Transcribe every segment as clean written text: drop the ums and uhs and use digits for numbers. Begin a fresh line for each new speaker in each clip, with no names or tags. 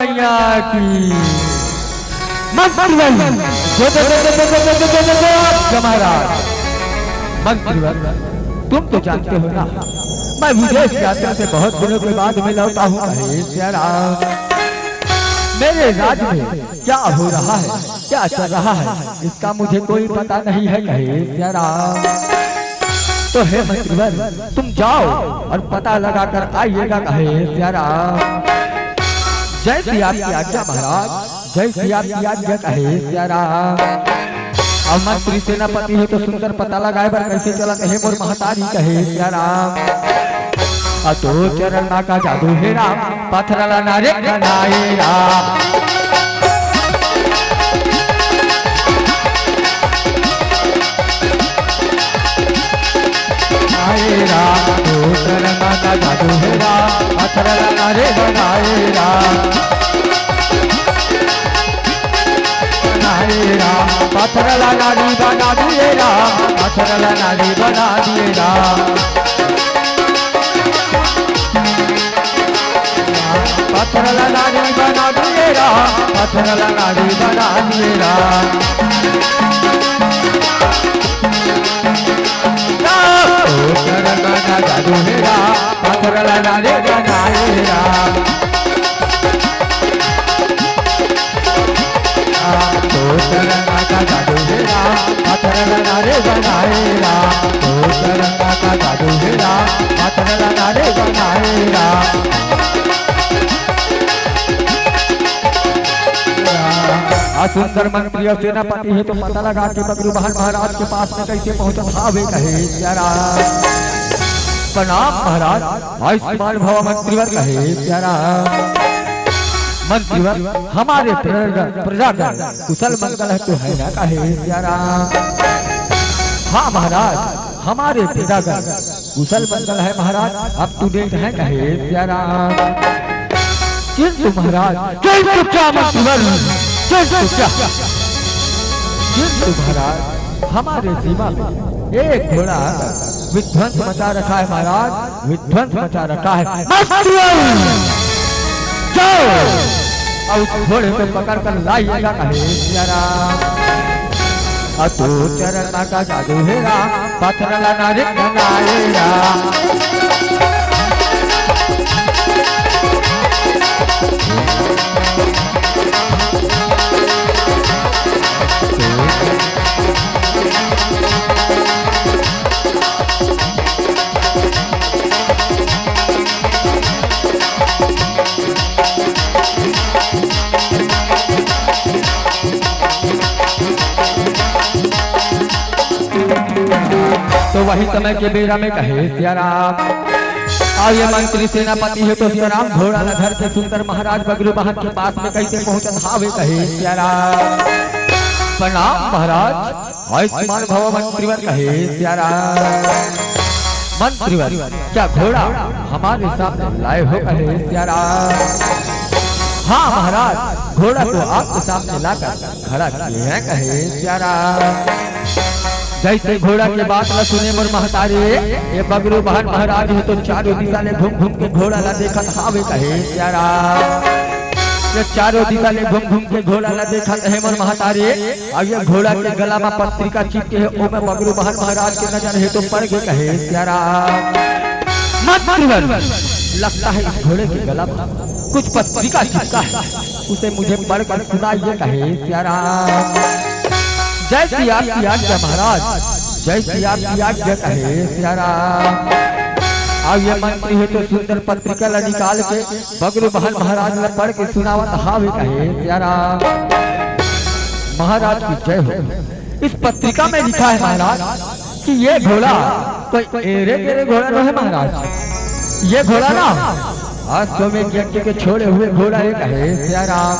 मैया की मंत्रीवर तुम तो जानते हो ना, मैं विदेश यात्रा से बहुत दिनों के बाद में लौटा हूँ। मेरे राज्य में क्या हो रहा है, क्या चल रहा है, इसका मुझे कोई पता नहीं है। कहे राम तो हे मंत्रीवर तुम जाओ और पता लगा कर आइएगा। कहे राम जय श्री आपकी आज्ञा महाराज, जय श्री आपकी आज्ञा। कहे राम अब मंत्री सेनापति है तो सुंदर पता लगाए पर कैसे चला। कहे मोर महतारी। कहे राम अतो चरण का जादू है राम, पत्थर नारे बनाए राम। राम तो चरण का जादू है राम, पत्थर नारे बनाए राम। राम पत्थर नारी बना दिए राम, पत्थर नारी बना दिए राम। पत्थर नारी बना दिए राम, पत्थर नारी बना दिए राम। चरण का जादू है राम, पत्थर नारी बनाए राम। तो चरण का जादू है राम, पत्थर नारे बनाए राम। तो चरण का जादू है राम, पत्थर नारे बनाए राम। सुंदर मंत्री और सेनापति है तो पता लगा के बगरू बहन महाराज के पास में कैसे पहुंचा। भावे कहे राम प्रणाम महाराज, आयुष्मान भव मंत्रीवर। कहे राम मंत्रीवर हमारे प्रजागण कुशल मंगल है तो है ना। कहे राम हाँ महाराज हमारे प्रजागण कुशल मंगल है महाराज, अब टू डेट है। कहे राम किंतु महाराज क्या मंत्रीवर, किंतु महाराज हमारे सीमा में एक घोड़ा विध्वंस मचा रखा है। महाराज विध्वंस मचा रखा है। और उस घोड़े को पकड़ कर लाइएगा। कहे राम अतो चरण का जादू है राम, पत्थर नारे बनाए राम। तो वही समय के बेरा में कहे राम और ये मंत्री सेनापति है तो राम घोड़ा घर के सुंदर महाराज बगरू बहन के पास में कैसे पहुंचा। भावे कहे राम प्रणाम महाराज, आयुष्मान भव मंत्रीवर। कहे राम मंत्रीवर क्या घोड़ा हमारे सामने लाए हो। कहे राम हाँ महाराज घोड़ा तो आपके सामने लाकर खड़ा किए हैं। कहे राम जैसे घोड़ा के बात न सुने मोर महतारी, ये बगरू बहन महाराज है तो चारों दिशा ले घूम घूम के घोड़ा ला देखा। भावे कहे राम ये चारों दिशा ले घूम घूम के घोड़ा ला देखा है मोर महतारी। और ये घोड़ा के गला में पत्रिका चिपके है, ओ में बगरू बहन महाराज के नजर है तो पड़ गए। कहे राम लगता है इस घोड़े के गला में कुछ पत्रिका चिपका है, उसे मुझे पढ़कर सुनाइए। कहे राम जय श्री आपकी आज्ञा महाराज, जय श्री आपकी आज्ञा। कहे राम अब ये मंत्री है तो सुंदर पत्रिका ला निकाल के बगरू बहन महाराज ने पढ़ के सुनावत। हावे कहे राम महाराज की जय हो। इस पत्रिका में लिखा है महाराज कि ये घोड़ा कोई एरे गेरे घोड़ा नहीं है महाराज, ये घोड़ा ना आज तो में यज्ञ के छोड़े हुए घोड़ा है। कहे राम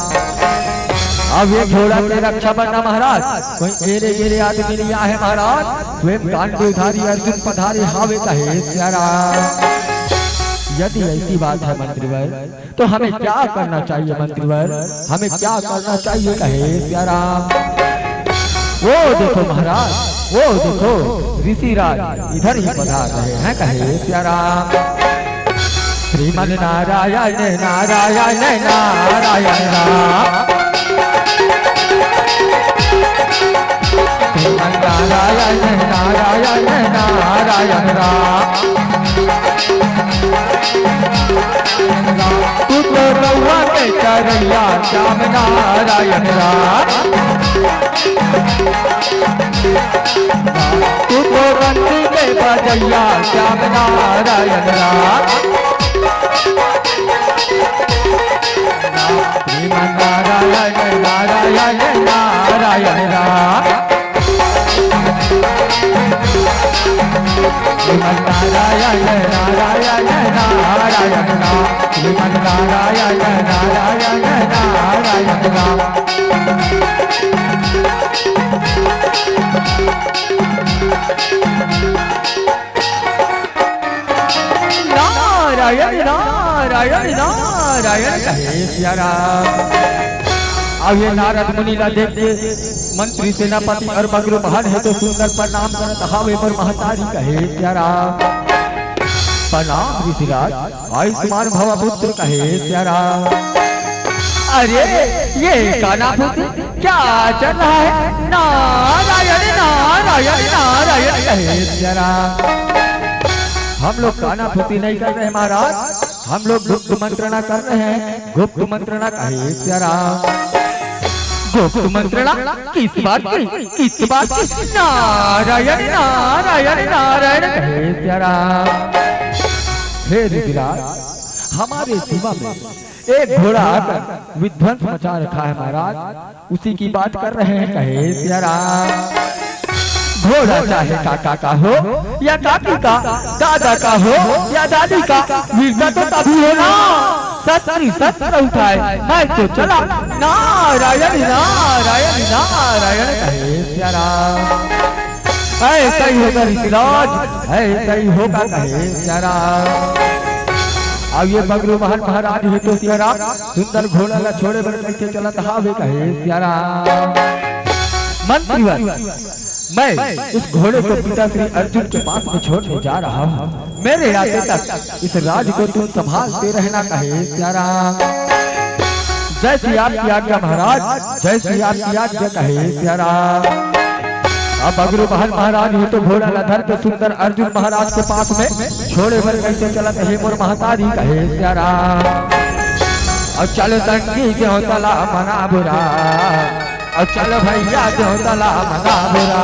अब ये घोड़ा के रक्षा बनना महाराज कोई एरे गेरे आदमी नहीं है महाराज, स्वयं गांडीवधारी अर्जुन पधारे। हावे कहे राम यदि ऐसी बात है मंत्रीवर तो हमें क्या करना चाहिए। मंत्रीवर हमें क्या करना चाहिए। कहे राम वो देखो महाराज, वो देखो ऋषिराज इधर ही पधार रहे हैं। कहे राम श्रीमन नारायण नारायण नारायण राम, श्रीमन नारायण नारायण नारायण राम। तू तो रउआ के चरैया श्याम नारायण राम, तू तो रंग के बजैया श्याम नारायण राम। श्रीमन नारायण नारायण नारायण राम, श्रीमन नारायण नारायण नारायण राम, श्रीमन नारायण नारायण नारायण राम। नारायण नारायण नारायण कहे सिया राम। अब ये नारद मुनि ला देख के मंत्री सेनापति और बगरू महान है तो सुंदर प्रणाम करत हावे पर महतारी कहे सिया राम। प्रणाम ऋषिराज, आयुष्मान भव पुत्र कहे सिया राम। अरे ये काना पुत्र क्या चल रहा है? नारायण नारायण नारायण कहे सिया राम। हम लोग काना फूटी नहीं कर रहे महाराज, हम लोग गुप्त मंत्रणा कर रहे हैं। गुप्त मंत्रणा कहे सिया राम। गुप्त मंत्रणा किस बात की? किस बात की? नारायण नारायण नारायण कहे सिया राम। हे ऋषिराज, हमारे सीमा में एक घोड़ा आकर विध्वंस मचा रखा है महाराज, उसी की बात कर रहे हैं कहे सिया राम। घोड़ा चाहे काका का हो या काकी का, दादा का हो या दादी का, वीरता तो तभी हो ना सत्री सत्र उठाए मैं तो चला। नारायण नारायण नारायण कहे सिया राम। ऐसा ही होगा ऋषिराज, ऐसा ही होगा कहे सिया राम। अब ये बगरू महान महाराज है तो सिया राम सुंदर घोड़ा ला छोड़े बड़े कैसे चला हावे कहे सिया राम। मंत्रीवर, मैं इस घोड़े को पिता श्री अर्जुन के पास में छोड़ने जा रहा हूँ। मेरे आते तक इस राज को तुम संभालते रहना कहे सिया राम। जय श्री आपकी आज्ञा महाराज, जय श्री आपकी आज्ञा कहे सिया राम। अब बगरू महान महाराज है तो घोड़ा ला धर के सुंदर अर्जुन महाराज के पास में छोड़े भर कैसे चला कहे मोर महतारी कहे सिया राम। और चलो तंगी जो तला मना बुरा, और चलो भैया जो तला मना बुरा।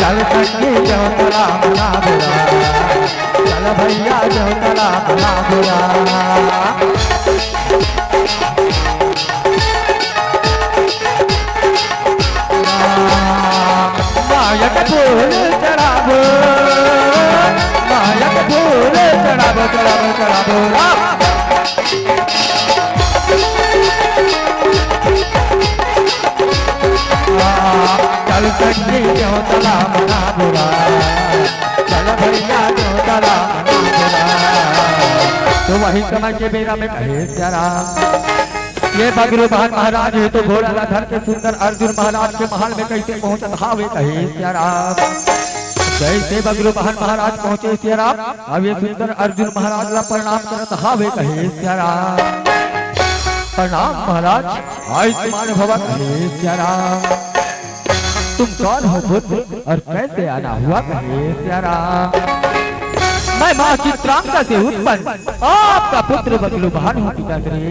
चल तंगी जो तला मना बुरा, चलो भैया जो तला मना बुरा। मायक फूल चढ़ाबो, मायक फूल चढ़ाबो चढ़ाबो चढ़ाबो राम। चल संगी जो तला मना बुरा, चल भैया जो तला मना बुरा। तो वही समय के बेरा में कहे सिया राम। ये बगरू महान महाराज है तो घोड़ा ला धर के सुंदर अर्जुन महाराज के महल में कैसे पहुंचत हावे कहे सिया राम। जैसे बगरू महान महाराज पहुंचे सिया राम, अब ये सुंदर अर्जुन महाराज ला प्रणाम करत हावे कहे सिया राम। प्रणाम महाराज, आयुष्मान भव कहे सिया राम। तुम कौन हो पुत्र और कैसे आना हुआ कहे सिया राम। मैं माँ चित्रांगा से उत्पन्न आपका पुत्र बगरू महान हूँ पिताश्री,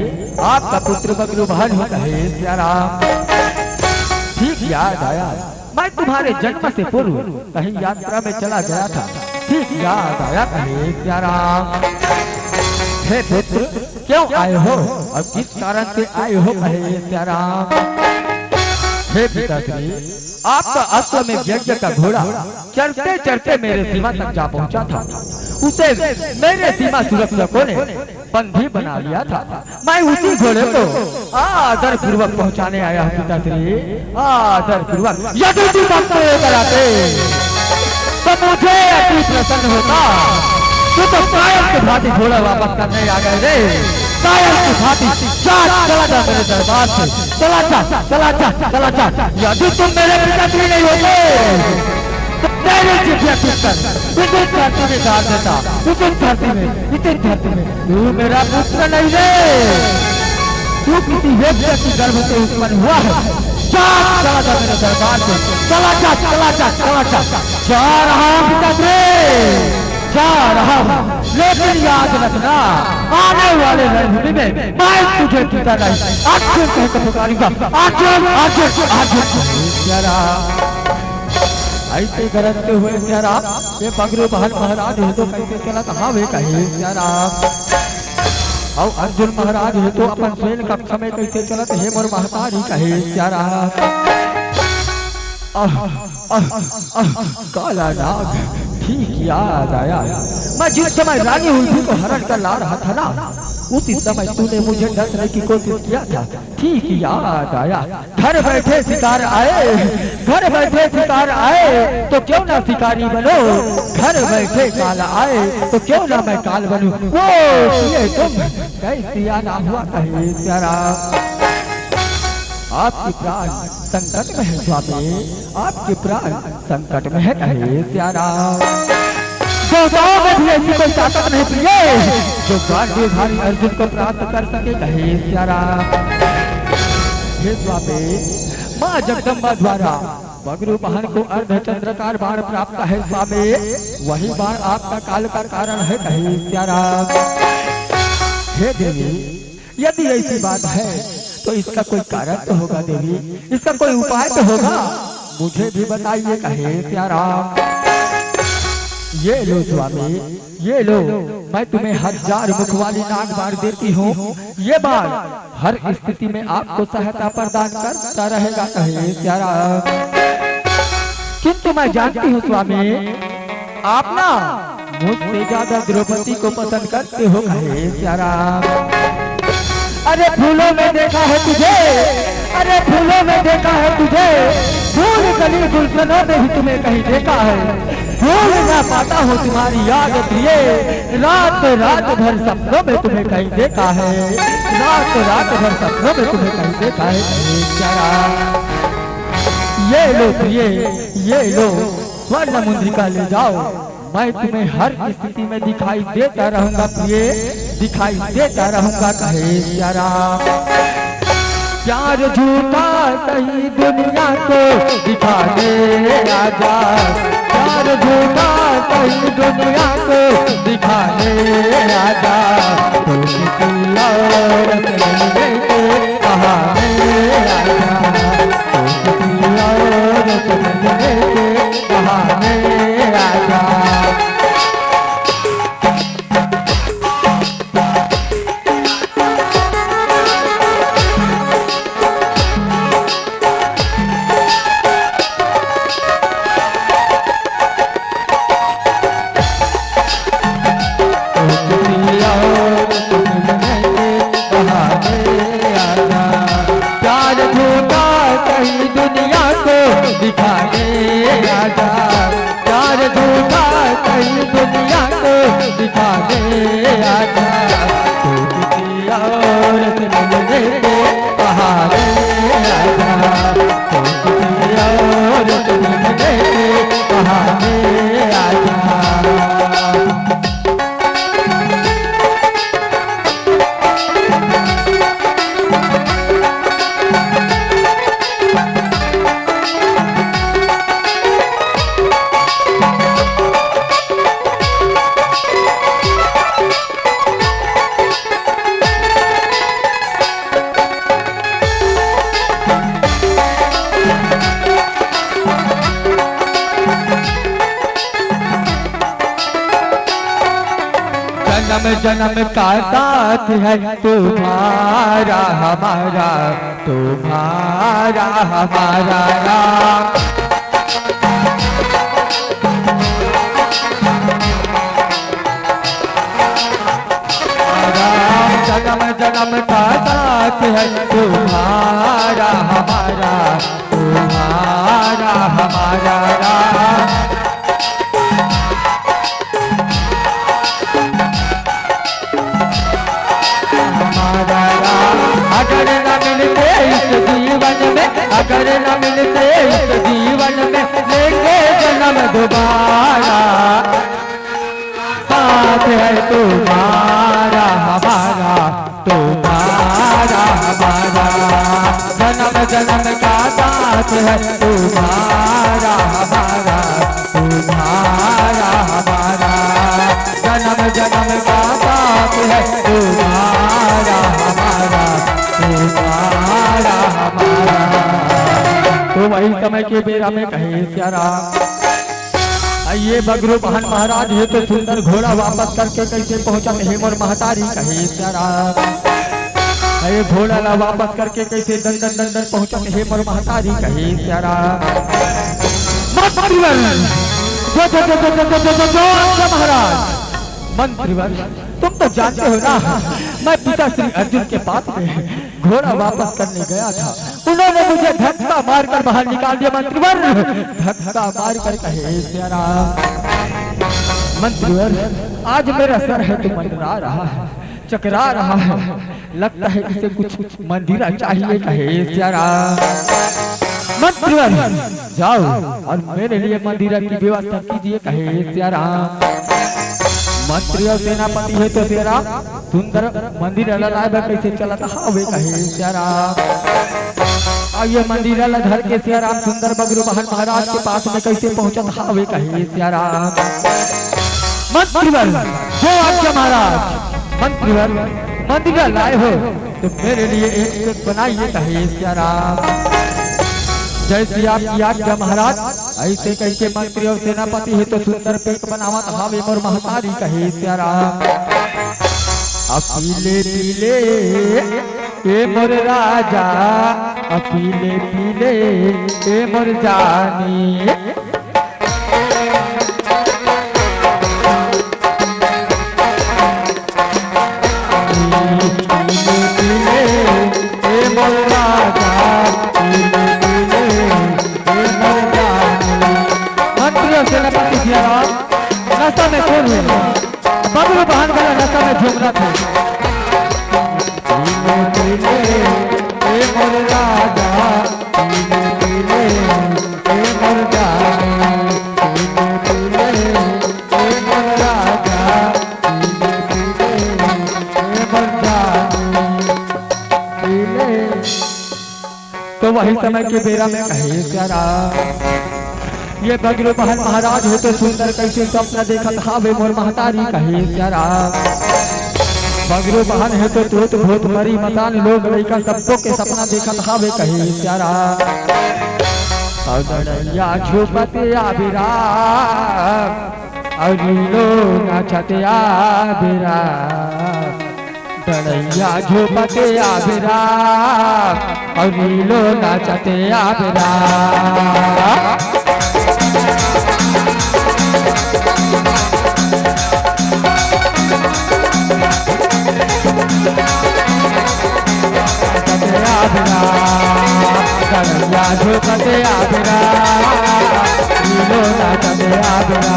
आपका पुत्र बगरू महान हूँ कहे सिया राम। ठीक याद आया, मैं तुम्हारे जन्म से पूर्व कहीं यात्रा में चला गया था, ठीक याद आया कहे सिया राम। हे पुत्र क्यों आए हो और किस कारण से आए हो कहे सिया राम। हे पिताश्री, आपका अश्व में यज्ञ का घोड़ा चढ़ते चढ़ते मेरे सीमा तक जा पहुंचा था, उसे मेरे सीमा सुरक्षकों ने बंदी बना लिया था। मैं उसी घोड़े को आदर पूर्वक पहुंचाने आया हूँ पिताश्री, आदर पूर्वक। यदि तुम हमको कराते तो मुझे अति प्रसन्न होता। तू तो कायल की भांति घोड़ा वापस करने आ गए रे, कायल की भांति चला जा मेरे दरबार से, चला जा। यदि तुम मेरे पिताश्री नहीं होते तो तेरी चिट्ठियां किसकर इतनी धरती में डाल देता, इतनी धरती में तू मेरा पुत्र नहीं रे, तू किसी वेश्या की गर्भ से उत्पन्न हुआ है। चला जा मेरे दरबार से, चला जा जा रहा हूँ पिताश्री, जा रहा हूँ, लेकिन याद रखना आने वाले रणभूमि में मैं तुझे पिता नहीं अर्जुन कहकर पुकारूंगा, अर्जुन। ऐसे गरजते हुए प्यारा ये बगरू बहन महाराज है तो कैसे चला कहाँ वे कहे प्यारा, और अर्जुन महाराज है तो अपन सेन कक्षा में कैसे चलत है मोर महतारी कहे प्यारा। काला नाग ठीक याद आया, मैं जिस समय रानी उल्फी को हरण कर ला रहा था ना, उसी समय तूने मुझे डसने की कोशिश किया था, ठीक याद आया। घर बैठे शिकार आए तो क्यों ना शिकारी बनो, घर बैठे काल आए तो क्यों ना मैं काल बनूं। वो ये तुम कैसी आना हुआ कहे प्यारा, आपके प्राण संकट में है स्वामी, आपके प्राण संकट में है कहे प्यारा। गौदाओं में भी ऐसी कोई ताकत नहीं प्रिय जो गांडीवधारी अर्जुन को प्राप्त कर सके कहे प्यारा। हे स्वामी, माँ जगदम्बा द्वारा बगरू बहन को अर्धचंद्रकार बाण प्राप्त है स्वामी, वही बाण आपका काल का कारण है कहे प्यारा। हे देवी, यदि ऐसी बात है तो इसका कोई कारण तो होगा देवी, इसका कोई उपाय तो होगा, मुझे भी बताइए कहे प्यारा। ये लो स्वामी, ये लो, मैं तुम्हें 1000 मुख वाली नाग बाण देती हूँ, ये बाण हर स्थिति में आपको सहायता प्रदान करता रहेगा कहे प्यारा। किंतु मैं जानती हूँ स्वामी, आप ना मुझसे ज्यादा द्रौपदी को पसंद करते हो कहे प्यारा। अरे फूलों में देखा है तुझे, अरे फूलों में देखा है तुझे, फूल कली गुलशनों में भी तुम्हें कहीं देखा है, भूल ना पाता हूँ तुम्हारी याद प्रिय, रात भर सपनों में तुम्हें कहीं देखा है, रात भर सपनों में तुम्हें कहीं देखा है प्यारा। ये लो प्रिय, ये लो स्वर्ण मुद्रिका ले जाओ, मैं तुम्हें हर स्थिति में दिखाई देता रहूंगा प्रिय, दिखाई देता रहूंगा कहे प्यारा। प्यार झूठा सही दुनिया को दिखाने आजा, प्यार झूठा सही दुनिया को दिखाने आजा, तो किसी औरत मिलने के बहाने आजा, तो किसी औरत मिलने के बहाने आजा। दिखाने आजा, प्यार झूठा कहीं दुनिया को दिखाने आजा, तो किसी औरत मिलने के बहाने आजा, तो किसी औरत मिलने के बहाने आजा। जन्म का साथ है तुम्हारा हमारा, तुम्हारा हमारा राम। जन्म का साथ है तुम्हारा हमारा, तुम्हारा हमारा राम। अगर न मिलते इस है तुम्हारा हमारा, तुम्हारा हमारा, जन्म जन्म का साथ है तुम्हारा हमारा, तुम्हारा हमारा, जन्म जन्म का साथ है तुम्हारा हमारा, तुम्हारा हमारा। तो वही समय के बेरा में कहे प्यारा, ये बगरू बहन महाराज है तो सुंदर घोड़ा वापस करके कैसे पहुंचा है मोर महतारी कहे प्यारा, ये घोड़ा ला वापस करके कैसे दंदन दंदन पहुंचा है मोर महतारी कहे प्यारा। महाराज मंत्रीवर तुम तो जानते हो ना, मैं पिता श्री अर्जुन के पास में घोड़ा वापस करने गया था, उन्होंने मुझे धक्का मारकर बाहर निकाल दिया। मंत्रीवर धक्का मारकर कहे प्यारा, मंत्रीवर आज मेरा सर है तो मंडरा रहा है, चकरा रहा है, लगता है इसे कुछ मंदिरा चाहिए कहे प्यारा। मंत्रीवर जाओ और मेरे लिए मंदिरा की व्यवस्था कीजिए कहे प्यारा। मंत्री और सेनापति है तो तेरा सुंदर मंदिर लाए कैसे चलता हवे कहे प्यारा। और ये मंदिर धर के सियाराम सुंदर बगरू बहन महाराज के पास में कैसे पहुंचत हवे कहे प्यारा। मंत्रीवर जो आज्ञा महाराज, मंत्रीवर मंदिर लाए हो तो मेरे लिए एक बनाइए कहे प्यारा। जैसे आपकी आज्ञा महाराज, ऐसे कैसे मंत्री और सेनापति है तो सुंदर पेट बनावत हावे मोर महतारी कहे प्यारा। अपीले पीले ए मोर राजा, अपीले पीले ए मोर जानी, पीले पीले ए मोर राजा, नशा में खोल बबलू बहन वाला नशा में झूम रहा था। पीले पीले ए मोर राजा, पीले पीले ए मोर जानी, पीले पीले ए मोर राजा, पीले पीले ए मोर जानी, पीले। तो वही समय के बेरा में कहे प्यारा, ये बगरू बहन महाराज हो तो सुंदर कैसे स्वप्न देखत हावे मोर महतारी कहे प्यारा। बगरू बहन है तो तोत भूत मरी मतान लोग लड़का सबको के सपना देखत हावे कहे प्यारा। औदड़िया झोपते आबिरा, और नीलो नाचते आबिरा, डड़ैया झोपते आबिरा, और नीलो नाचते आबिरा। डड़ैया झोपते आबिरा, नीलो नाचते आबिरा।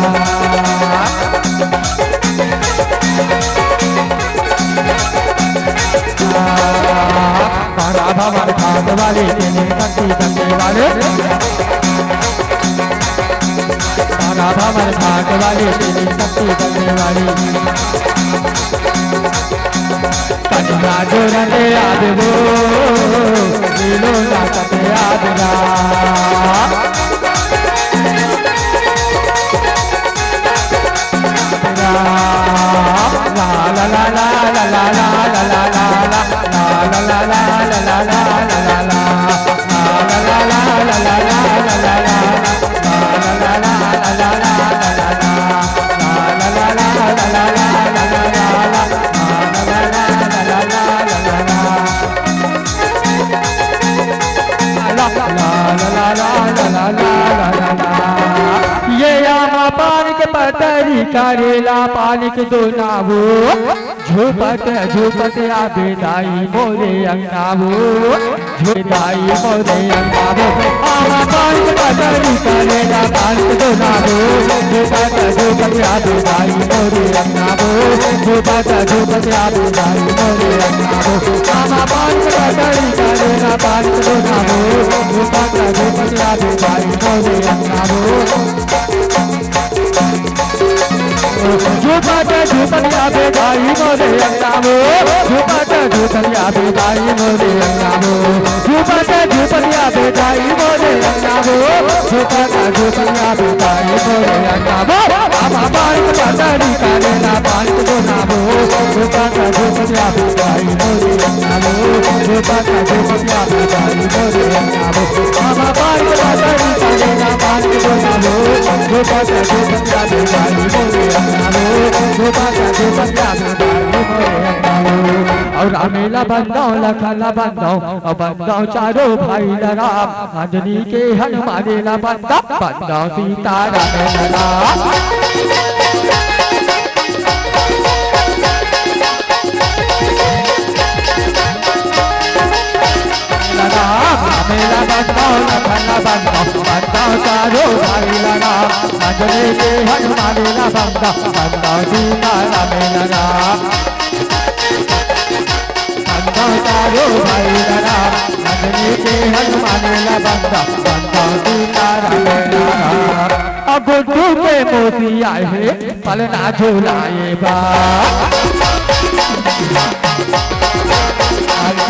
तारा भवन खाट वाले शक्ति करने वाले, तारा भवन खाट वाले शक्ति करने वाली, कन्या जोड़ने आदो नीलो नाचते आबिरा। ला ला ला ला ला ला ला ला ला ला ला ला ला ला ला ये आमा पान के पतरी करेला पानी के दो नावो, झूपत झूपत आबे दाई मोरे अंगनावो, झूदाई मोरे अंगनावो। आमा पान के पतरी करेला पानी के दो नावो, झूपत झूपत आबे दाई मोरे अंगनावो, झूपत झूपत आबे दाई मोरे अंगनावो। आमा पान के पतरी करेला पानी के दो नावो, झूपत झूपत आबे दाई मोरे अंगनावो। झूठा झूठिया बेदाई मोरे अंगामो झूठा झूठिया बेदाई मोरे अंगामो झूठा झूठिया बेदाई मोरे अंगामो झूठा झूठिया बेदाई मोरे अंगामो बाबा बाल पतड़ी करे ना बाल को नामो झूठा झूठिया बेदाई मोरे अंगामो झूठा झूठिया बेदाई मोरे अंगामो बाबा बाल पतड़ी करे ना बाल को नामो झूठा झूठिया बेदाई मोरे अंगामो झूठा झूठिया बेदाई मोरे अंगामो और रामेला बंदाओ लखला बंदाओ और बंदाओ चारों भाई लड़ा अंजनी के हनुमानेला बंदा बंदाओ सीता रामेला रामेला बंदाओ लखला बंदाओ बंदाओ चारों भाई लड़ा अंजनी के हनुमानेला बंदा बंदाओ सीता रामेला चारो भाई लड़ा अंजनी के हनुमानेला बंदा बंदा सीता रामेला अब गुड्डू के मोती आए है पलना झूलाए बा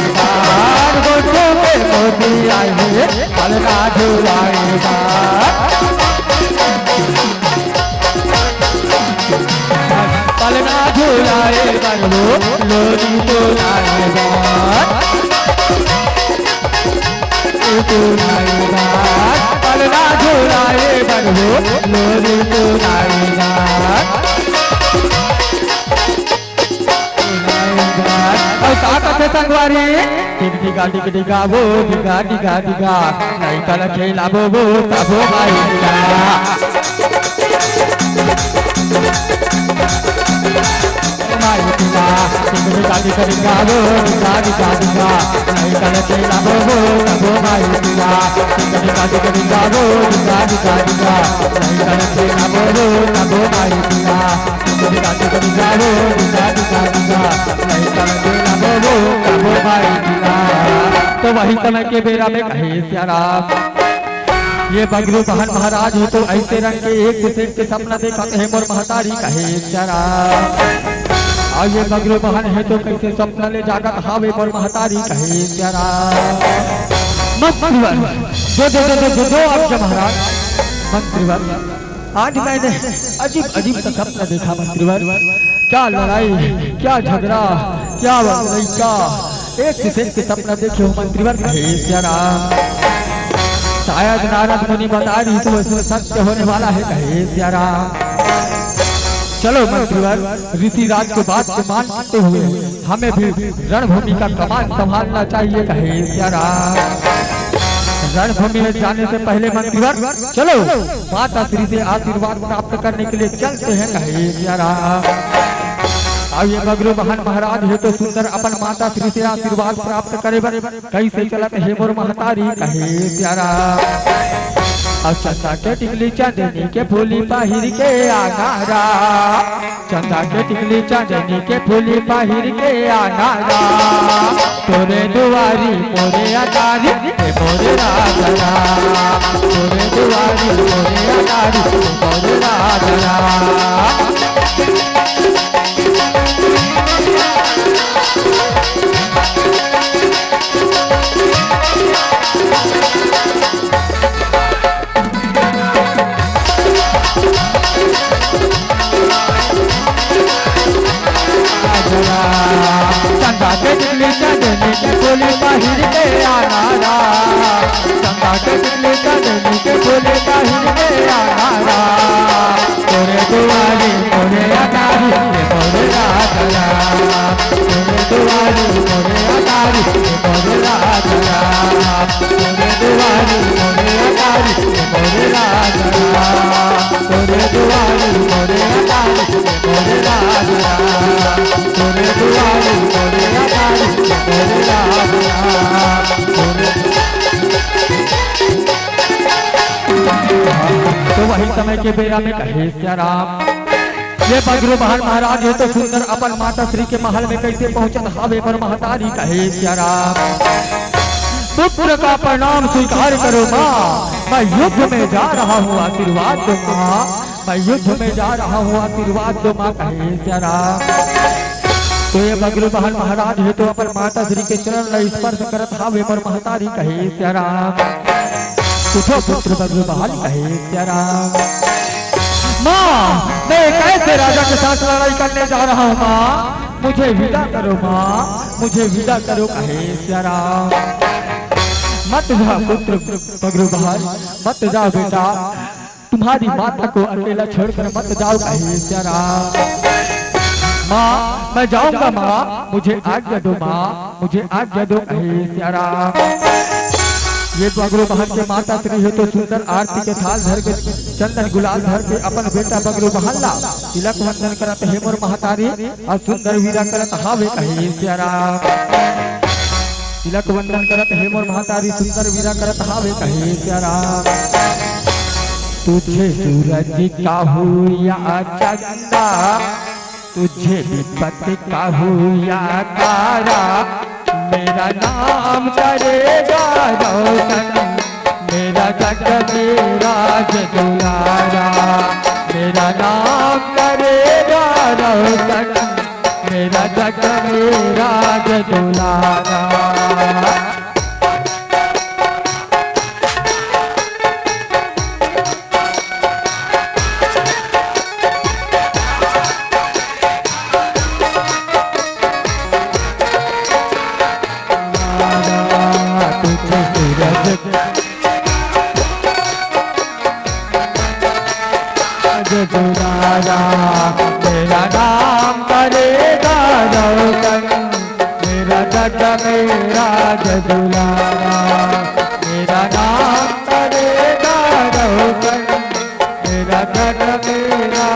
गुड्डू के मोती आए है पलना झूलाए बा पलना झूलाए बनो लोरी झूलाए पलना झूलाए बनो लोरी झूलाए संगवारी डिगा डिगा वो डिगा डिगा डिगा नहीं कल खेला वो तबो भाई गाड़ी करेगा वो गाड़ी गाड़ीगा नहीं करे चला वो वो भाई दिया गाड़ी करेगा वो गाड़ी गाड़ीगा नहीं करे चला वो वो भाई दिया गाड़ी करेगा वो गाड़ी गाड़ीगा नहीं करे चला वो भाई दिया। तो वही समय के बेरा में कहे प्यारा ये बगरू बहन महाराज हो तो ऐसे रंग के एक दूसरे के सपना देखा है मोर महतारी कहे प्यारा और ये बगरू बहन है तो कैसे सपना ले जाकर हावे मोर महतारी कहे प्यारा मंत्रीवर जो अब महाराज मंत्रीवर आज मैंने अजीब अजीब सा सपना देखा मंत्रीवर क्या लड़ाई क्या झगड़ा क्या लड़का एक दूसरे के सपना देखे हो मंत्रीवर कहे प्यारा शायद नारद मुनि बता रही तो सत्य होने वाला है कहे प्यारा। चलो मंत्रीवर रीति राज के बात को मानते हुए हमें भी रणभूमि का कमान संभालना चाहिए कहे प्यारा। रणभूमि में जाने से पहले मंत्रीवर चलो माता श्री से आशीर्वाद प्राप्त करने के लिए चलते हैं कहे प्यारा। अब ये बगरू बहन महाराज है तो सुंदर अपन माता श्री से आशीर्वाद प्राप्त करे कैसे चलत है मोर महतारी कहे प्यारा। और चंदा के टिकली चांदनी के फूली बाहिर के आनारा चंदा के टिकली चांदनी के फूली बाहिर के आनारा तोरे दुआरी मोरे अटारी मोरे राजरा तोरे दुआरी मोरे अटारी मोरे राजरा। चंदा के टिकली चांदनी के फूली बाहिर के आनारा चंदा के टिकली चांदनी के फूली बाहिर के आनारा तोरे दुआरी मोरे अटारी मोरे राजरा तोरे दुआरी मोरे अटारी मोरे राजरा तोरे दुआरी मोरे अटारी मोरे राजरा तोरे दुआरी मोरे अटारी मोरे राजरा तोरे दुआरी मोरे अटारी मोरे राजरा तोरे। तो वही समय के बेरा में कहे राम ये बगरू बहन महाराज है तो सुंदर अपन माता श्री के महल में कैसे पहुंचत हावे पर महतारी कहे राम पुत्र का प्रणाम स्वीकार करो माँ मैं युद्ध में जा रहा हूँ आशीर्वाद दो माँ मैं युद्ध में जा रहा हूँ, आशीर्वाद दो माँ कहे प्यारा। तो ये बगरू बहन महाराज है तो अपन माता श्री के चरण स्पर्श करत हावे पर महतारी कहे प्यारा। उठो पुत्र बगरू बहन कहे प्यारा। माँ मैं कैसे राजा के साथ लड़ाई करने जा रहा हूँ माँ, मुझे विदा करो माँ, मुझे विदा करो कहे प्यारा। मत जा पुत्र बगरू बहन, मत जाओ बेटा, तुम्हारी माता को अकेला छोड़कर मत जाओ कहे प्यारा। माँ मैं जाऊंगा माँ, मुझे आज्ञा दो माँ, मुझे आज्ञा दो कहे प्यारा। ये बगरू बहन के माता श्री है तो सुंदर आरती के थाल धर के चंदन गुलाल धर के अपन बेटा बगरू बहन ला तिलक वंदन करत हे मोर महतारी और सुंदर वीरा करत हावे कहे प्यारा। तिलक वंदन करत हे मोर महतारी सुंदर वीरा करत हावे कहे प्यारा। तुझे सूरज का हो या चंदा, तुझे विपत्ति का हो या तारा, मेरा नाम करेगा रोशन, मेरा जग मेरा दुलारा। मेरा नाम करेगा रोशन, मेरा जग मेरा दुलारा। दुलारा मेरा नाम करेगा रोशन, मेरा जग मेरा दुलारा। मेरा नाम करेगा रोशन, मेरा जग मेरा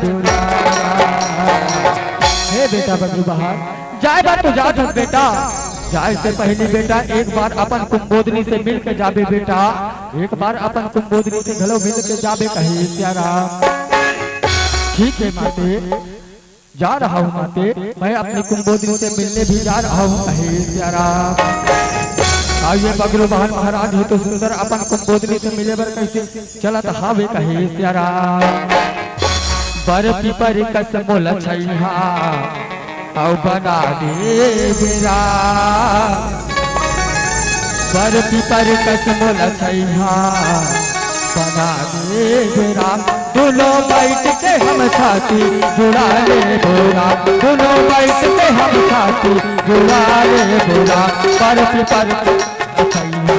दुलारा। हे बेटा बगरू बहन जाए बात तो जा बेटा, जाए से पहले बेटा एक बार अपन कुंभोदनी से मिल के जाबे बेटा, एक बार अपन कुंभोदनी से घलो मिल के जाबे कहे प्यारा। ठीक है माते, जा रहा हूँ माते, मैं अपनी कुंभोदनी से मिलने भी जा रहा हूँ कहे प्यारा। आइए बगरू बहन महाराज है तो सुंदर अपन कुंभोदनी से मिले बर कैसे चलत हावे कहे प्यारा। बर्फी पर कसम छैहा औ बना दे बेरा, बर्फी पर कसम छैहा बना दे बेरा। दोनों बैठ के हम छाती जुड़ा ले बोरा, दोनों बैठ के हम छाती जुड़ा ले बोरा। बर्फी पर छैहा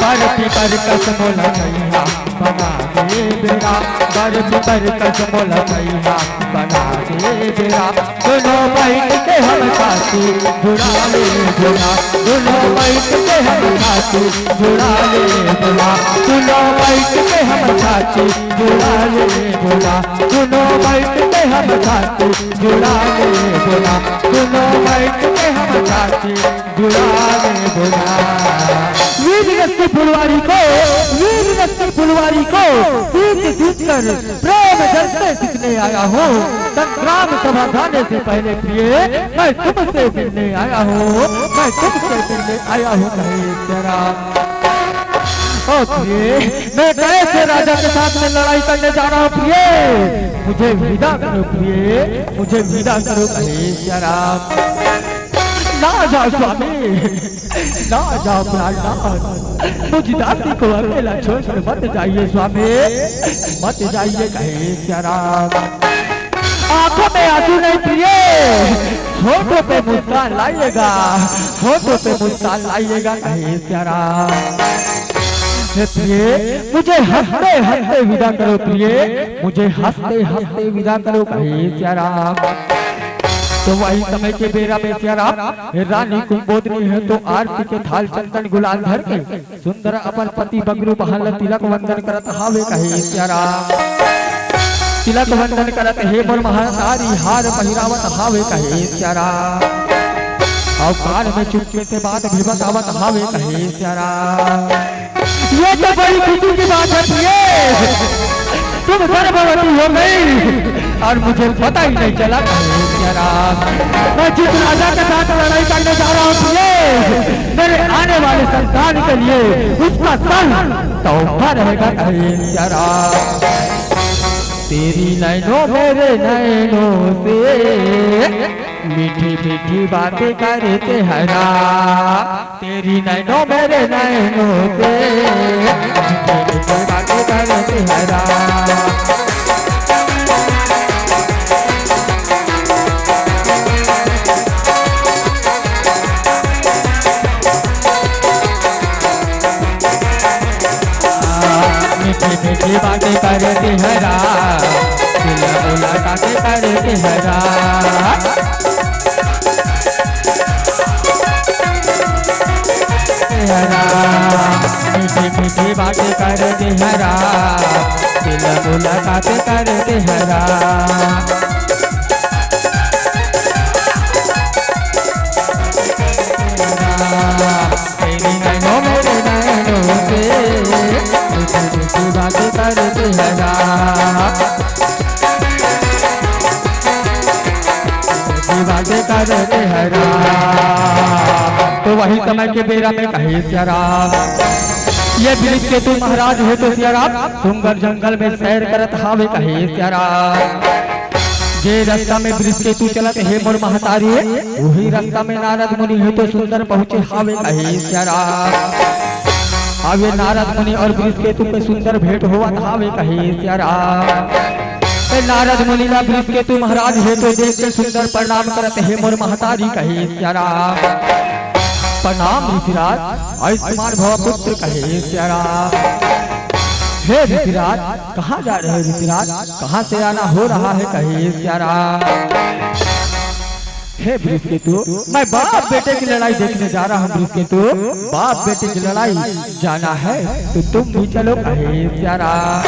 बर्फी पर कसम छैहा बना दे बेरा, बर्फी पर कसम छैहा बना दे बेरा। दोनों बैठ के हम छाती जुड़ा ले बोरा, दोनों बैठ के हम छाती जुड़ा ले बोरा। दोनों बैठ के हम छाती जुड़ा ले बोरा, दोनों बैठ के हम छाती जुड़ा ले बोरा। दोनों बैठ के हम छाती जुड़ा ले बोरा। वीर रस्सी फुलवारी को, वीर रस्सी फुलवारी को सीख सीख कर प्रेम जलते सीखने आया हूँ। संग्राम सभा जाने से पहले प्रिय मैं तुमसे मिलने आया हूँ, मैं तुमसे मिलने आया हूँ कहे तेरा। ओ प्रिय मैं कैसे राजा के साथ में लड़ाई करने जा रहा हूँ प्रिय, मुझे विदा करो प्रिय, मुझे विदा करो कहे तेरा। ना जाओ स्वामी, ना जाओ प्राणनाथ, मुझ दासी को अकेला छोड़कर मत जाइए स्वामी, मत जाइए कहे प्यारा। आंखों में आंसू नहीं प्रिय, होठों पे मुस्कान लाइएगा, होठों पे मुस्कान लाइएगा कहे प्यारा। प्रिय मुझे हंसते हंसते विदा करो प्रिय, मुझे हंसते हंसते विदा करो कहे प्यारा। तो वही समय के बेरा में प्यारा रानी कुंभोदनी है तो आरती के थाल चंदन गुलाल धर के सुंदर अपन पति बगरू बहन तिलक वंदन करत हावे कहे प्यारा। तिलक वंदन करत हे मोर महतारी हार पहिरावत हावे कहे प्यारा। और कान में चुटकी से बात भी बतावत हावे कहे प्यारा। ये तो बड़ी खुशी की बात है प्रिय, तुम गर्भवती हो गई और मुझे पता ही नहीं चला। मैं जिस राजा के साथ लड़ाई करने जा रहा हूँ मेरे आने वाले संतान के लिए उसका सन तोहफा रहेगा। तेरी नैनों मेरे नैनों से मीठी मीठी बातें करते हरा। तेरी नैनों मेरे नैनों से मीठी मीठी बातें करते हरा। मीठी मीठी बातें करते हरा, बातें करते हरा। मीठी मीठी बातें करते हरा, दिल मुलाकातें करते हरा। तेरी नैनों मेरे नैनों से मीठी मीठी बातें करते हरा। बातें करते हरा। तो वही समय के बेरा में कहे सियाराम, ये वृक्ष के तू महाराज है तो सियाराम सुंदर जंगल में सैर करत हावे। कहे सियाराम जे रास्ता में वृक्ष के तू चलत है मोर महतारी, वही रास्ता में नारद मुनि है तो सुंदर पहुँचे हावे। कहे सियाराम आवे नारद मुनि और वृक्ष के तू पे सुंदर भेंट हुआ हावे। कहे सियाराम नारद मुनि ला वृक्ष के तू महाराज है तो देख के सुंदर प्रणाम करते है मोर महतारी। कहे सियाराम प्रणाम ऋषिराज, आयुष्मान भव पुत्र। कहे सियाराम हे ऋषिराज कहाँ जा रहे हैं ऋषिराज, कहाँ से आना हो रहा है। कहे सियाराम हे वृक्ष के तू मैं बाप बेटे की लड़ाई देखने जा रहा हूँ। वृक्ष के तू बाप बेटे की लड़ाई जाना है तो तुम भी चलो। कहे सियाराम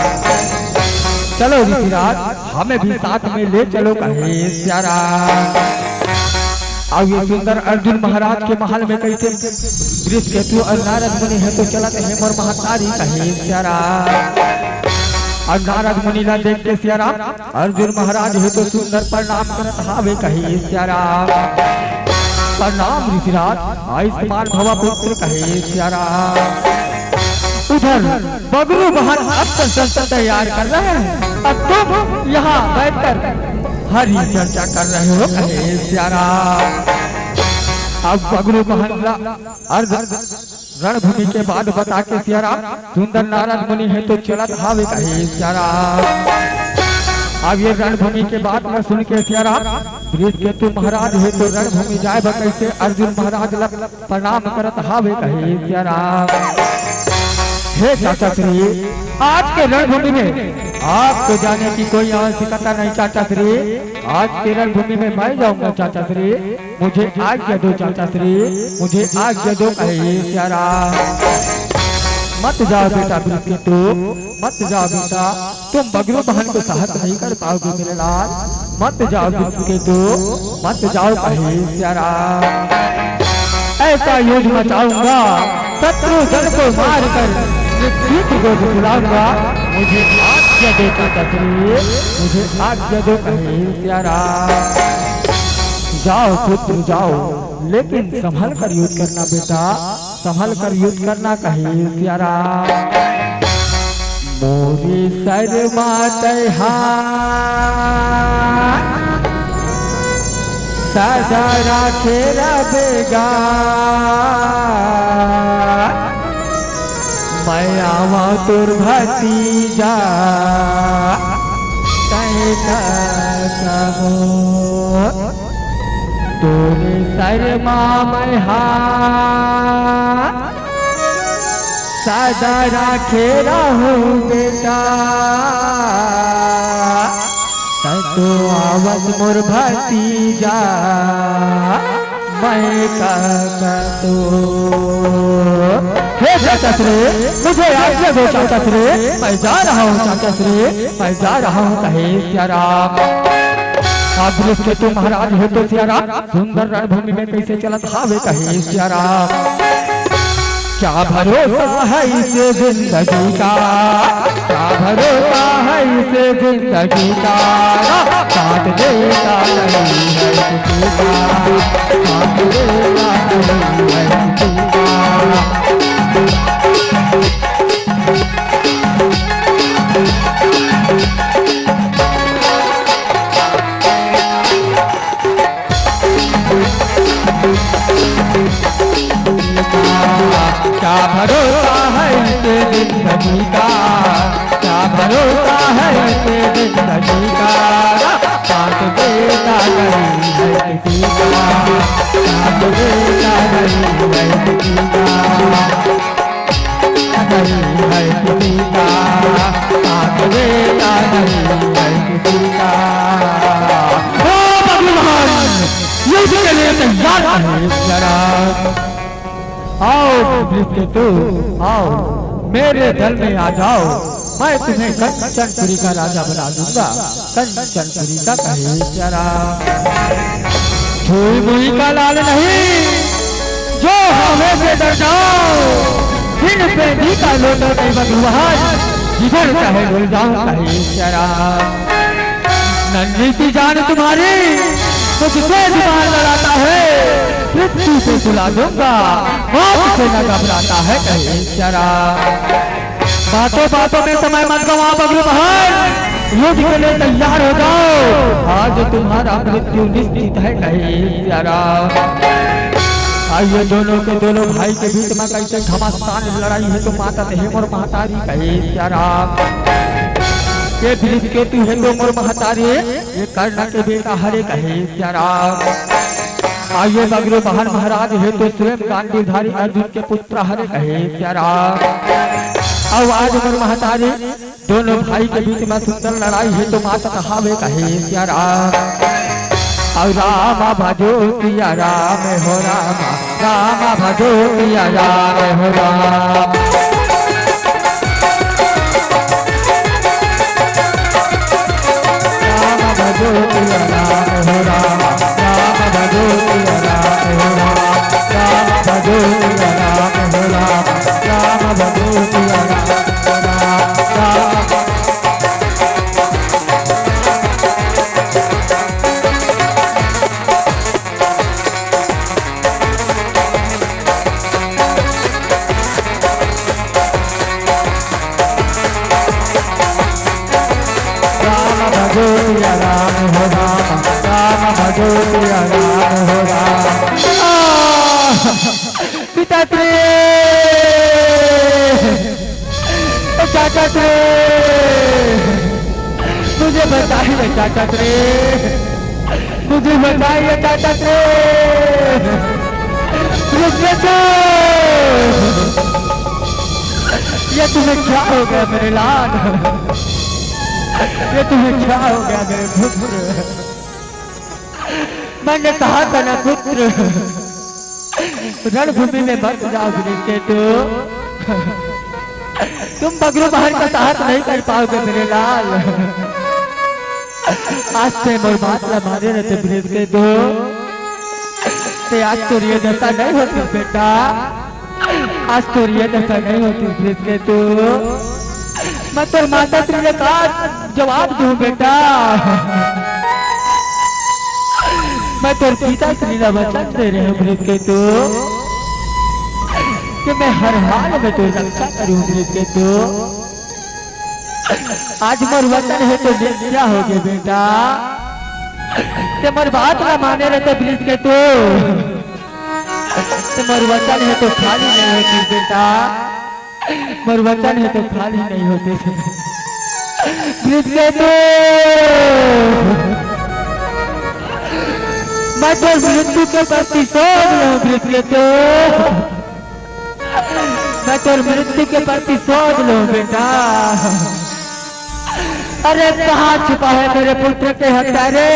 चलो ऋषिराज हमें भी साथ में ले चलो। कहे सियाराम अब ये सुंदर अर्जुन महाराज के महल में कैसे वृक्ष के तू और नारद मुनि है तो चलते हैं मोर महतारी। कहे सियाराम और नारद मुनि ला देख के सियाराम अर्जुन महाराज है तो सुंदर प्रणाम करत हावे। कहे सियाराम प्रणाम ऋषिराज, आयुष्मान भव पुत्र। कहे सियाराम उधर बगरू बहन अब तैयार कर रहे हैं और तुम यहाँ बैठकर हरी चर्चा कर रहे हो। कहे सियाराम अब बगरू बहन अर्ध रणभूमि के बाद बता के सियाराम सुंदर नारद मुनि है तो चलत हावे। कहे सियाराम अब ये रणभूमि के बाद में सुन के सियाराम वृक्ष के तू महाराज है तो रणभूमि जाए कैसे अर्जुन महाराज प्रणाम करत हावे। कहे सियाराम हे चाचा श्री आज के रणभूमि में आपको जाने की कोई आवश्यकता नहीं चाचा श्री। आज के रणभूमि में मैं जाऊंगा चाचा श्री, मुझे आज्ञा दो चाचा श्री, मुझे आज्ञा दो। कहे सियाराम मत जाओ बेटा वृक्ष के तू मत जाओ बेटा, तुम बगरू बहन को सहत नहीं कर पाओगे मेरे लाल, मत जाओ वृक्ष के तू मत जाओ। कहे सियाराम ऐसा युद्ध मचाऊंगा शत्रु जन को मार कर जीत को बुलाऊंगा, मुझे आज्ञा दो चाचा श्री, मुझे आज्ञा दो। कहे सियाराम जाओ पुत्र जाओ लेकिन संभल कर युद्ध करना बेटा, संभल कर युद्ध करना। कहे सियाराम मोरी शर्मा सदा राखे रबेगा, मैं आवा तुर भतीजा कहो तोरे शर्मा मैं सदा राखे रहूं बेटा, तो आवत मोर भतीजा मैं तो हे चाचा श्री मुझे आज्ञा दो चाचा श्री, मैं जा रहा हूँ चाचा श्री, मैं जा रहा हूँ। कहे सियाराम आप वृक्ष के तू महाराज हो तो सियाराम सुंदर रणभूमि में कैसे चलत हावे। कहे सियाराम क्या भरोसा है इस जिंदगी का, क्या भरोसा है इस जिंदगी का, साथ देता नहीं है किसी का, साथ देता नहीं है किसी का। क्या भरोसा है इस जिंदगी का, क्या भरोसा है इस जिंदगी का, साथ देता नहीं है किसी का, साथ देता नहीं है किसी का, नहीं है किसी का, साथ देता नहीं है किसी का। ओ भगवान युद्ध के लिए तैयार है जरा, आओ के तू आओ मेरे दल में आ जाओ, मैं तुम्हें कंचनपुरी का राजा बना दूंगा, कंचनपुरी का कहे जरा। छुई मुई का लाल नहीं जो हमें से डर जाओ, दिन पे दी का लोटो नहीं भगवान, जिधर कहे भूल जाओ कहे जरा। नन्ही सी जान तुम्हारी मुझसे दीवार लड़ाता है, मृत्यु से सुला दूंगा, मौत से न घबराता है कहे जरा। बातों बातों में समय मत गवा बगलू बहन, युद्ध के लिए तैयार हो जाओ, आज तुम्हारा मृत्यु निश्चित है कहे जरा। आइए दोनों के दोनों भाई के बीच में कैसे घमासान लड़ाई है तो माता हेम और महतारी कहे जरा। ये ब्रिज के तू है तो मोर महतारी, ये कर्ण के बेटा हरे कहे जरा। आइए बगरू बहन महाराज है तो स्वयं गांडीवधारी अर्जुन के पुत्र हरे कहे जरा। अब आज मोर महतारी दोनों भाई के बीच में सुंदर लड़ाई है तो माता कहावे कहे जरा। और राम भजो पिया राम हो राम, राम भजो पिया राम हो राम। भजो पिया राम हो राम, राम भजो पिया राम हो राम, राम भजो पिया राम हो राम, राम भजो पिया राम हो राम। भजो पिया राम हो राम, राम भजो पिया राम हो राम। पिताश्री चाचाश्री मुझे बताइए चाचाश्री, मुझे बताइए चाचाश्री, ये तुम्हें क्या हो गया मेरे लाल, ये तुम्हें क्या हो गया मेरे पुत्र। मैंने कहा था ना पुत्र रणभूमि में मत जाओ के तो तुम बगरू बहन का साथ नहीं कर पाओगे मेरे लाल। आज से मोर बात न माने रहते ब्रिज के दो, आज तो ये दशा नहीं होती बेटा, आज तो ये दशा नहीं होती ब्रिज के दो। मैं तो माता श्री ने कहा जवाब दूं बेटा, मैं तो पिता श्री ने वचन दे रहे हूँ ब्रिज के तो कि मैं हर हाल में तो रक्षा करूँ ब्रिज के तो। आज मोर वचन है तो क्या हो गया बेटा, ते मोर बात ना माने रहते ब्रिज के तो मोर वचन है तो खाली नहीं होती बेटा, मोर वचन है तो खाली नहीं होते ब्रिज के तो। मैं तो मृत्यु के प्रति सोच लूं ब्रिज के तो, मैं तो मृत्यु के प्रति सोच लूं बेटा। अरे कहाँ छुपा है मेरे पुत्र के हत्यारे,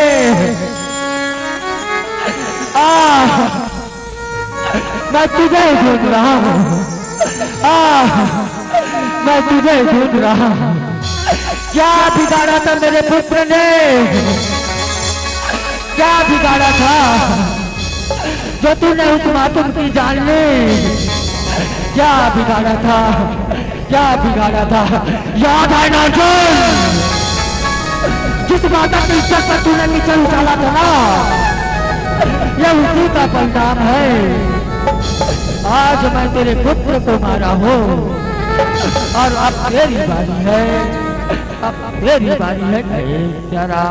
मैं तुझे ढूंढ रहा हूँ, मैं तुझे ढूंढ रहा हूँ। क्या बिगाड़ा था मेरे पुत्र ने, क्या बिगाड़ा था जो तूने उस मातम की जान ली। क्या बिगाड़ा था, क्या बिगाड़ा था, याद है ना अर्जुन? जिस माता की इज्जत पर तूने नीचे उछाला था ना, यह उसी का परिणाम है। आज मैं तेरे पुत्र को मारा हूँ और अब तेरी बारी है, अब तेरी बारी है प्यारा।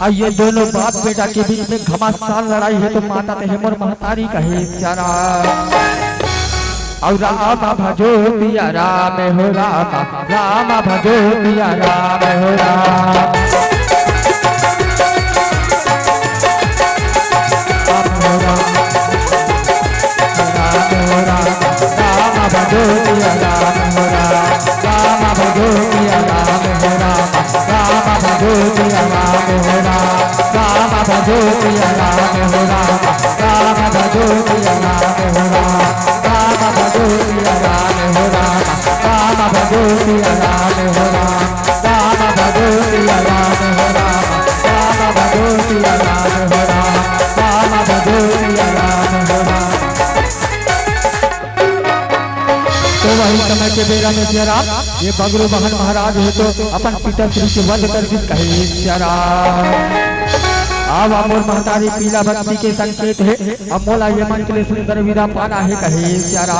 आइए दोनों बाप बेटा के बीच में घमासान लड़ाई है तो माता तेहमर महतारी कहे प्यारा। और रामा भजो पिया राम हो रामा, रामा भजो पिया राम हो राम। रामा भजो पिया राम हो राम, रामा भजो पिया राम हो राम, रामा भजो पिया राम हो राम, रामा भजो पिया राम हो राम, रामा भजो पिया राम हो राम, रामा भजो पिया राम हो राम, रामा भजो पिया राम हो राम, रामा भजो पिया राम हो राम, रामा भजो पिया राम हो राम, रामा भजो पिया राम हो राम। तो वही समय के बेरा में जरा ये बगरू बहन महाराज है तो अपन पिता श्री के वध कर दी कहे जरा। अब अमोल महतारी पीला भक्ति के संकेत है, अब मोला ये मन के लिए सुंदर वीरा पाना है कहे जरा।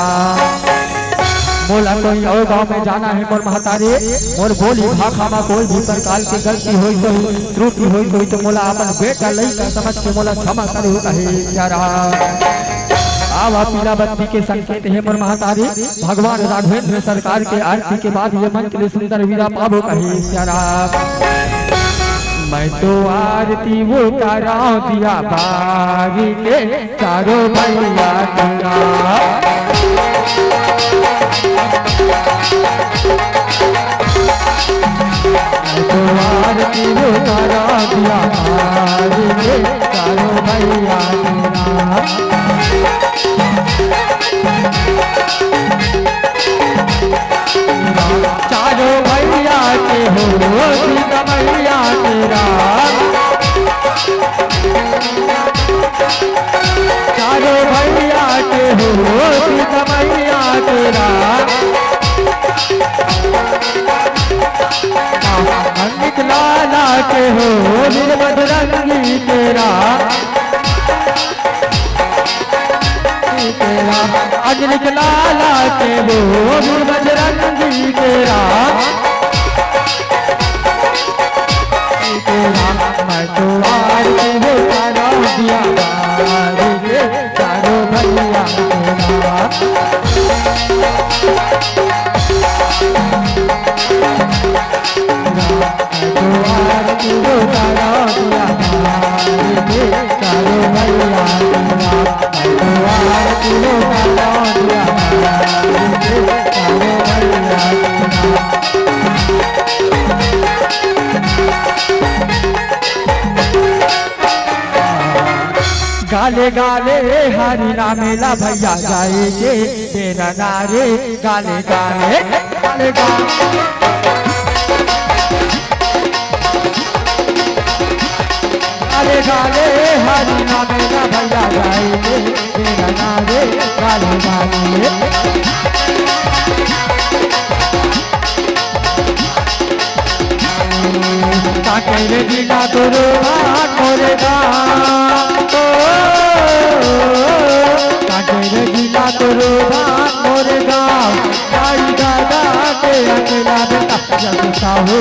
मोला कोई और गांव में जाना है मोर महतारी, मोर बोली भाखा में कोई भी प्रकार की गलती हुई तो त्रुटि हुई तो मोला अपन बेटा लई कर समझ के मोला क्षमा करो कहे जरा। आवा पीला बत्ती के संकेत है मोर महतारी, भगवान राघवेंद्र सरकार के आरती के बाद ये मन के लिए सुंदर वीरा पाबो कहे प्यारा। मैं तो आरती वो तारा दिया बागी के चारों भैया तेरा। मैं तो आरती वो तारा दिया बागी के चारों भैया तेरा। चारों भैया के हो सीता मैया तेरा, चारों भैया के हो सीता मैया तेरा। अंगित लाला के हो वीरभद्रंगी तेरा, अजलिक लाला के वो वीरभद्रंगी तेरा। मैं तो आरती वो तारा दिया बारी के चारों भैया तेरा। मैं तो आरती वो तारा दिया बारी के चारों भैया तेरा। मैं तो आरती वो तारा दिया बारी के चारों भैया तेरा। गाले गाले हरि नामेला भैया जाएगे तेरा नारे। गाले गाले गाले गाले गाले गाले हरि नामेला भैया जाएगे तेरा नारे। गाले गाले काकेरे बिना गुरु मोरेगा, काकेरे बिना गुरु मोरेगा। दादा के अकेला बेटा जब साहू